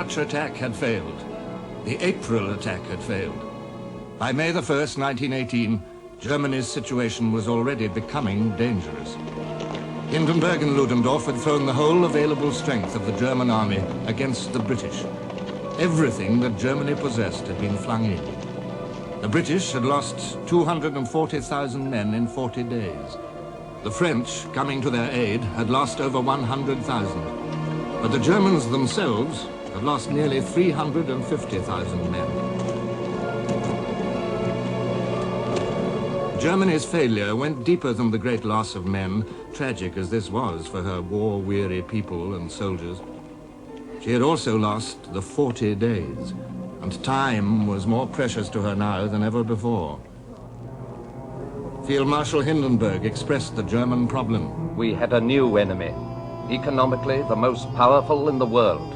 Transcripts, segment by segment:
March attack had failed. The April attack had failed. By May the 1st, 1918, Germany's situation was already becoming dangerous. Hindenburg and Ludendorff had thrown the whole available strength of the German army against the British. Everything that Germany possessed had been flung in. The British had lost 240,000 men in 40 days. The French, coming to their aid, had lost over 100,000. But the Germans themselves had lost nearly 350,000 men. Germany's failure went deeper than the great loss of men, tragic as this was for her war-weary people and soldiers. She had also lost the 40 days, and time was more precious to her now than ever before. Field Marshal Hindenburg expressed the German problem. We had a new enemy, economically the most powerful in the world.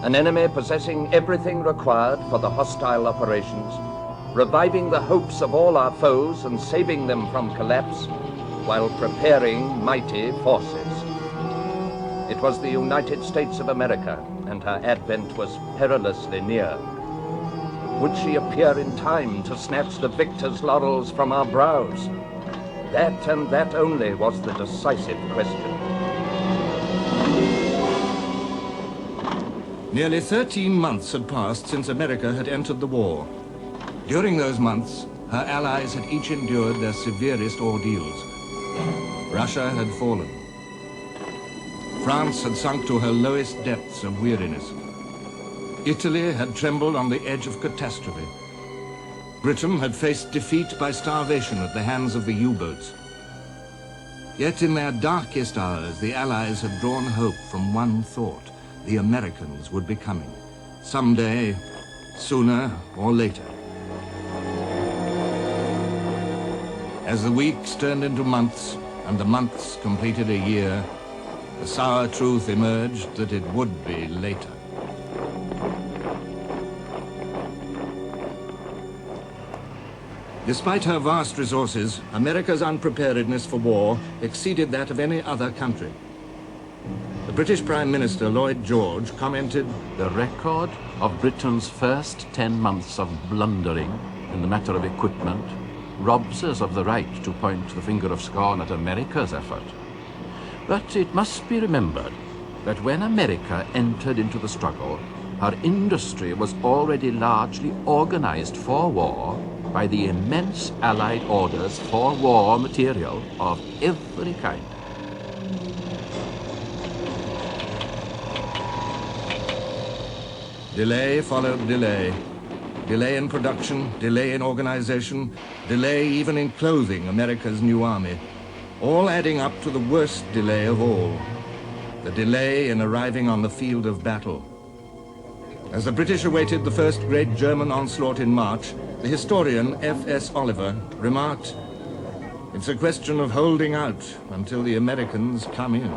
An enemy possessing everything required for the hostile operations, reviving the hopes of all our foes and saving them from collapse, while preparing mighty forces. It was the United States of America, and her advent was perilously near. Would she appear in time to snatch the victor's laurels from our brows? That and that only was the decisive question. Nearly 13 months had passed since America had entered the war. During those months, her allies had each endured their severest ordeals. Russia had fallen. France had sunk to her lowest depths of weariness. Italy had trembled on the edge of catastrophe. Britain had faced defeat by starvation at the hands of the U-boats. Yet in their darkest hours, the Allies had drawn hope from one thought: the Americans would be coming. Someday, sooner or later. As the weeks turned into months, and the months completed a year, the sour truth emerged that it would be later. Despite her vast resources, America's unpreparedness for war exceeded that of any other country. The British Prime Minister, Lloyd George, commented, "The record of Britain's first 10 months of blundering in the matter of equipment robs us of the right to point the finger of scorn at America's effort. But it must be remembered that when America entered into the struggle, her industry was already largely organized for war by the immense Allied orders for war material of every kind. Delay followed delay. Delay in production, delay in organization, delay even in clothing America's new army, all adding up to the worst delay of all, the delay in arriving on the field of battle. As the British awaited the first great German onslaught in March, the historian F.S. Oliver remarked, "It's a question of holding out until the Americans come in."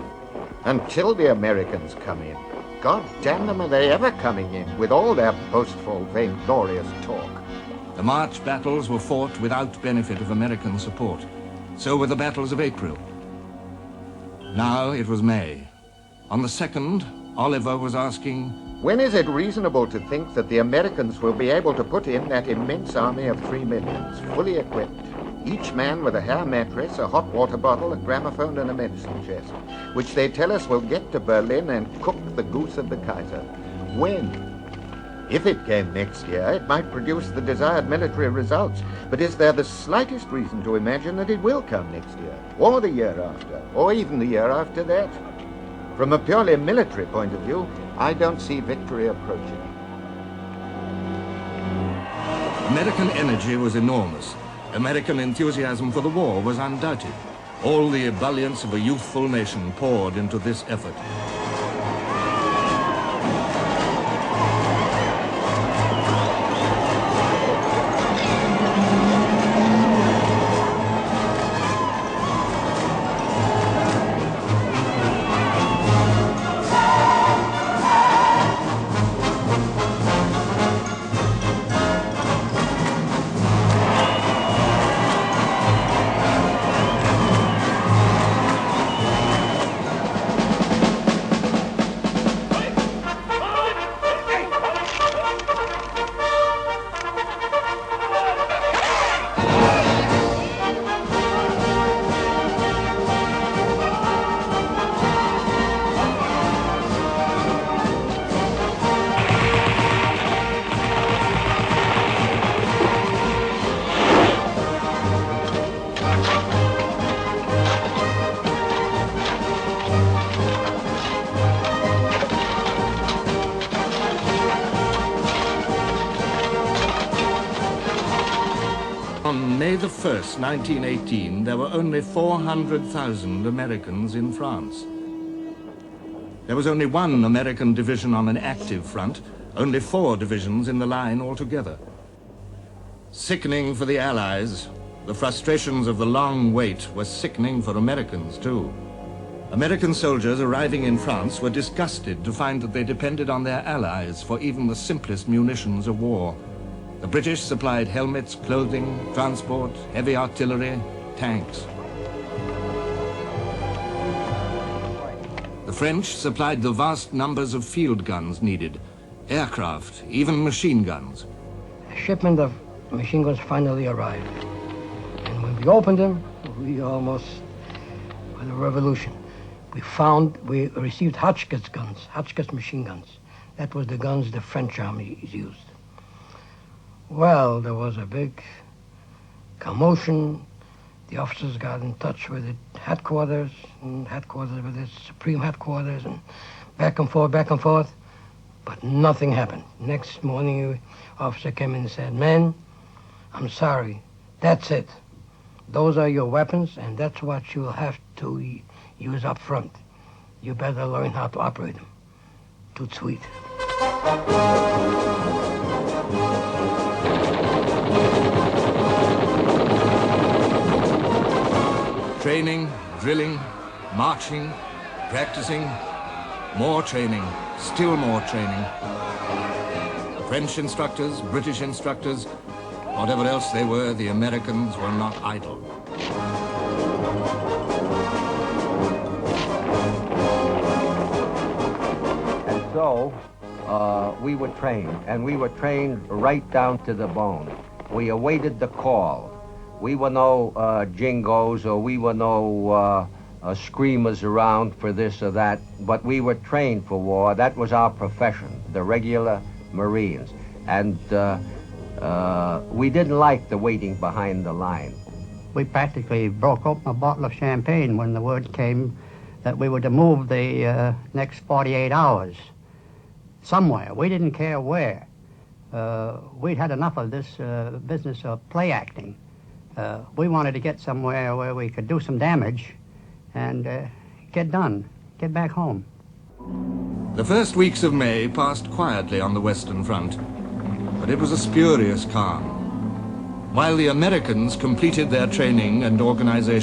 Until the Americans come in. God damn them, are they ever coming in, with all their boastful, vainglorious talk. The March battles were fought without benefit of American support. So were the battles of April. Now it was May. On the 2nd, Oliver was asking, when is it reasonable to think that the Americans will be able to put in that immense army of 3 millions, fully equipped, each man with a hair mattress, a hot water bottle, a gramophone, and a medicine chest, which they tell us will get to Berlin and cook the goose of the Kaiser? When? If it came next year, it might produce the desired military results. But is there the slightest reason to imagine that it will come next year, or the year after, or even the year after that? From a purely military point of view, I don't see victory approaching. American energy was enormous. American enthusiasm for the war was undoubted. All the ebullience of a youthful nation poured into this effort. May the 1st, 1918, there were only 400,000 Americans in France. There was only one American division on an active front, only 4 divisions in the line altogether. Sickening for the Allies, the frustrations of the long wait were sickening for Americans too. American soldiers arriving in France were disgusted to find that they depended on their allies for even the simplest munitions of war. The British supplied helmets, clothing, transport, heavy artillery, tanks. The French supplied the vast numbers of field guns needed, aircraft, even machine guns. A shipment of machine guns finally arrived. And when we opened them, we almost had a revolution. We received Hotchkiss guns, Hotchkiss machine guns. That was the guns the French army used. Well, there was a big commotion. The officers got in touch with the headquarters, and headquarters with the supreme headquarters, and back and forth, but nothing happened. Next morning, the officer came in and said, "Men, I'm sorry, that's it. Those are your weapons, and that's what you'll have to use up front. You better learn how to operate them." Too sweet. Training, drilling, marching, practicing, more training, still more training. French instructors, British instructors, whatever else they were, the Americans were not idle. And so we were trained, and we were trained right down to the bone. We awaited the call. We were no jingos, or we were no screamers around for this or that, but we were trained for war. That was our profession, the regular Marines. And we didn't like the waiting behind the line. We practically broke open a bottle of champagne when the word came that we were to move the next 48 hours somewhere. We didn't care where. We'd had enough of this business of play acting. We wanted to get somewhere where we could do some damage and get done, get back home. The first weeks of May passed quietly on the Western Front, but it was a spurious calm. While the Americans completed their training and organization,